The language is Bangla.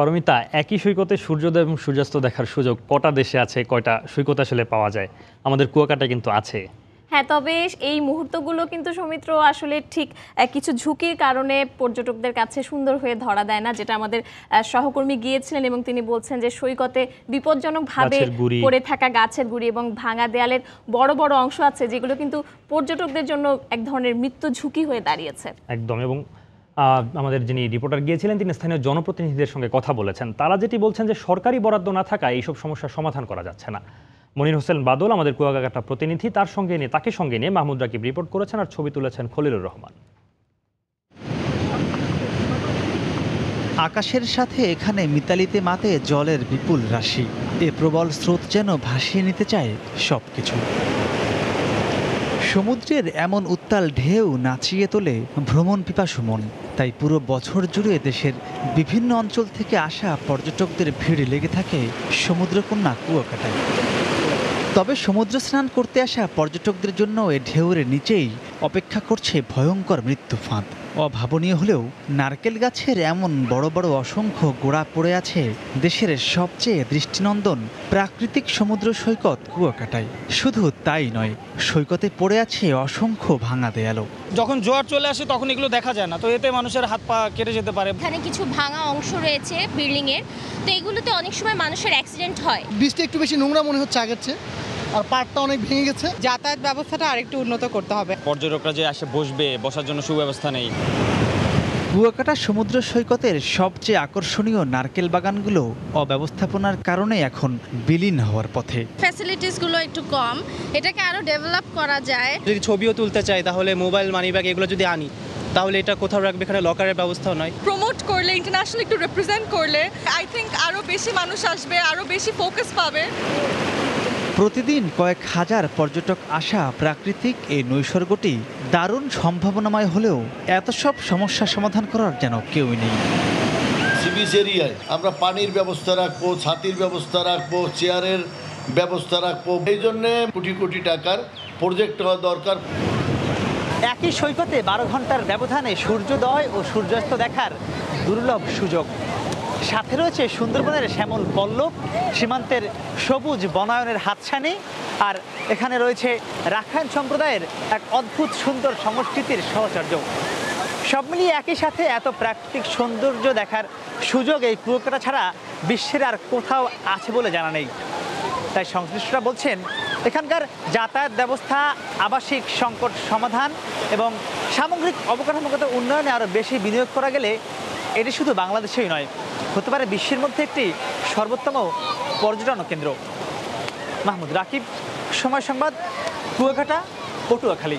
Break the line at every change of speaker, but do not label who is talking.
পারমিতা, একই সৈকতে সূর্যোদয় এবং সূর্যাস্ত দেখার সুযোগ কটা দেশে আছে, কয়টা সৈকত আসলে পাওয়া যায়? আমাদের কুয়াকাটায় কিন্তু আছে।
হ্যাঁ, তবে এই মুহূর্তগুলো কিন্তু সৌমিত্র আসলে ঠিক কিছু ঝুঁকির কারণে পর্যটকদের কাছে সুন্দর হয়ে ধরা দেয় না, যেটা আমাদের সহকর্মী গিয়েছিলেন এবং তিনি বলছেন যে সৈকতে বিপজ্জনকভাবে পড়ে থাকা গাছের গুঁড়ি এবং ভাঙা দেয়ালের বড় বড় অংশ আছে, যেগুলো কিন্তু পর্যটকদের জন্য এক ধরনের মৃত্যু ঝুঁকি হয়ে দাঁড়িয়েছে।
একদম। এবং আমাদের যিনি রিপোর্টার গিয়েছিলেন তিনি স্থানীয় জনপ্রতিনিধিদের সঙ্গে কথা বলেছেন। তারা যেটি বলছেন যে সরকারি বরাদ্দ না থাকায় এইসব সমস্যার সমাধান করা যাচ্ছে না। মনির হোসেন বাদল আমাদের কুয়াকাটা প্রতিনিধি, তাকে সঙ্গে নিয়ে মাহমুদ রাকিব রিপোর্ট করেছেন আর ছবি তুলেছেন খলিলুর রহমান।
আকাশের সাথে এখানে মিতালিতে মাতে জলের বিপুল রাশি। এ প্রবল স্রোত যেন ভাসিয়ে নিতে চায় সবকিছু। সমুদ্রের এমন উত্তাল ঢেউ নাচিয়ে তোলে ভ্রমণ পিপাসু মন। তাই পুরো বছর জুড়ে দেশের বিভিন্ন অঞ্চল থেকে আসা পর্যটকদের ভিড় লেগে থাকে সমুদ্রকন্যা কুয়াকাটায়। তবে সমুদ্র স্নান করতে আসা পর্যটকদের জন্য এ ঢেউয়ের নিচেই অপেক্ষা করছে ভয়ঙ্কর মৃত্যু ফাঁদ। অভাবনীয় হলেও নারকেল গাছের এমন বড় বড় অসংখ্য গোড়া পড়ে আছে দেশের সবচেয়ে দৃষ্টিনন্দন প্রাকৃতিক সমুদ্র সৈকত কুয়াকাটায়। শুধু তাই নয়, সৈকতে পড়ে আছে অসংখ্য ভাঙা দেয়ালও।
যখন জোয়ার চলে আসে তখন এগুলো দেখা যায় না, তো এতে মানুষের হাত পা কেটে যেতে পারে।
এখানে কিছু ভাঙা অংশ রয়েছে বিল্ডিং এর, তো এগুলোতে অনেক সময় মানুষের অ্যাক্সিডেন্ট হয়।
বৃষ্টি একটু বেশি নোংরা মনে হচ্ছে আগের চেয়ে, আর পাড়টা অনেক ভেঙে গেছে।
যাতায়াত ব্যবস্থাটা আরেকটু উন্নত করতে হবে।
পর্যটকরা যে আসে বসবে, বসার জন্য সুব্যবস্থা নেই।
কুয়াকাটা সমুদ্র সৈকতের সবচেয়ে আকর্ষণীয় নারকেল বাগানগুলো অব্যবস্থাপনার কারণে এখন বিলীন হওয়ার পথে।
ফ্যাসিলিটিসগুলো একটু কম, এটাকে আরো ডেভেলপ করা যায়।
যদি ছবিও তুলতে চাই তাহলে মোবাইল, মানিব্যাগ এগুলো যদি আনি তাহলে এটা কোথাও রাখবে, এখানে লকারের ব্যবস্থাও নয়।
প্রমোট করলে, ইন্টারন্যাশনাল একটু রিপ্রেজেন্ট করলে আই থিঙ্ক আরো বেশি মানুষ আসবে, আরো বেশি ফোকাস পাবে।
প্রতিদিন কয়েক হাজার পর্যটক আসা প্রাকৃতিক এই নৈসর্গটি দারুণ সম্ভাবনাময় হলেও এত সব সমস্যা সমাধান করার যেন কেউই নেই।
সি বিচ এরিয়ায় আমরা পানির ব্যবস্থা রাখবো, ছাতির ব্যবস্থা রাখবো, চেয়ারের ব্যবস্থা রাখবো। এই জন্যে কোটি কোটি টাকার প্রজেক্ট হওয়া দরকার।
একই সৈকতে 12 ঘন্টার ব্যবধানে সূর্যোদয় ও সূর্যাস্ত দেখার দুর্লভ সুযোগ। সাথে রয়েছে সুন্দরবনের শ্যামল পল্লব, সীমান্তের সবুজ বনায়নের হাতছানি, আর এখানে রয়েছে রাখাইন সম্প্রদায়ের এক অদ্ভুত সুন্দর সংস্কৃতির সহচর্য। সব মিলিয়ে একই সাথে এত প্রাকৃতিক সৌন্দর্য দেখার সুযোগ এই কুয়াকাটা ছাড়া বিশ্বের আর কোথাও আছে বলে জানা নেই। তাই সংশ্লিষ্টরা বলছেন এখানকার যাতায়াত ব্যবস্থা, আবাসিক সংকট সমাধান এবং সামগ্রিক অবকাঠামোগত উন্নয়নে আরও বেশি বিনিয়োগ করা গেলে এটি শুধু বাংলাদেশেই নয়, হতে পারে বিশ্বের মধ্যে একটি সর্বোত্তম পর্যটন কেন্দ্র। মাহমুদ রাকিব, সময় সংবাদ, কুয়াকাটা, পটুয়াখালী।